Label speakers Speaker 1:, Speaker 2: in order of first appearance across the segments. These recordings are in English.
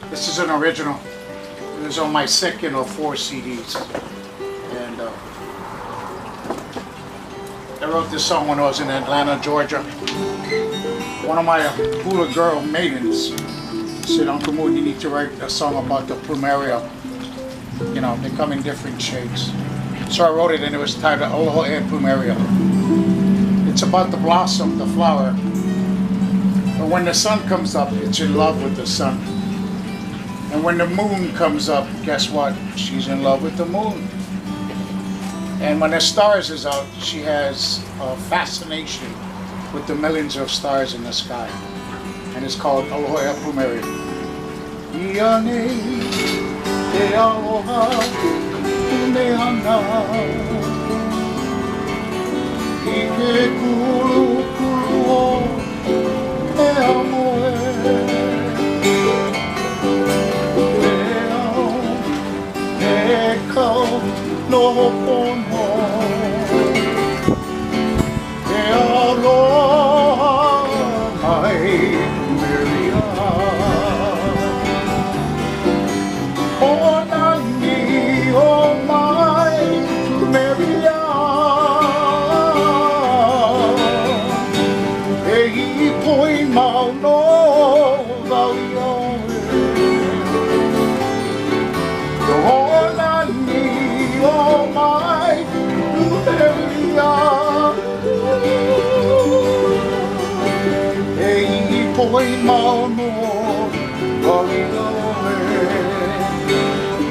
Speaker 1: This is an original. It was on my second of 4 CDs. And I wrote this song when I was in Atlanta, Georgia. One of my hula girl maidens said, Uncle Moon, you need to write a song about the Plumeria. You know, they come in different shades. So I wrote it and it was titled Aloha and Plumeria. It's about the blossom, the flower. But when the sun comes up, it's in love with the sun. And when the moon comes up, guess what? She's in love with the moon. And when the stars is out, she has a fascination with the millions of stars in the sky. And it's called Aloha e Plumeria. Iane te aloha Plumeana I ke kulu kulu o e amoe e au e kau no pono e aloha mai Plumeria o nani o mai Plumeria e I poi mau no valia o nani o mai Plumeria e poi mau no valia.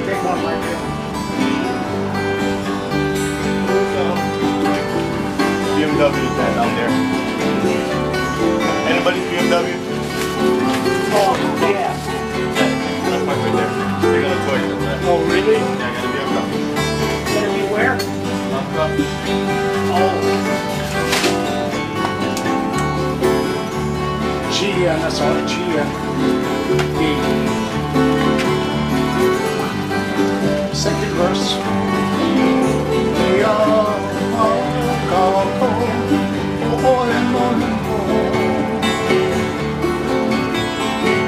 Speaker 1: Take one right there.
Speaker 2: BMW that down there. Anybody BMW?
Speaker 3: Oh, yeah.
Speaker 2: That's my right there. They got a toy for that.
Speaker 3: Oh, really?
Speaker 2: Yeah, I gotta be a copy.
Speaker 3: Gonna be where? Oh.
Speaker 1: Gia, that's all, Gia. Second verse.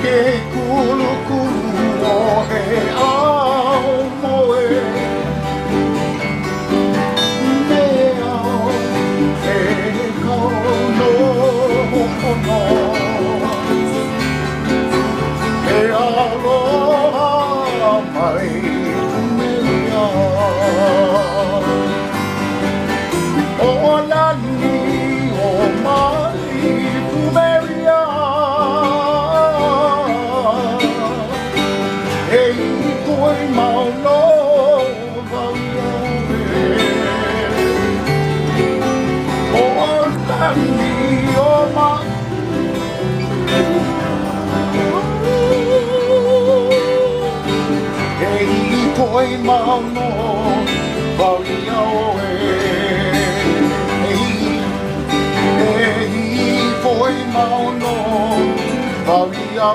Speaker 1: Ke kulu kulu o he au moe me au e kau no hono e aloha mai Plumeria o nani o mai Plumeria e I poi mau no valia o nani o mai e I poi mau no valia e I poi mau no valia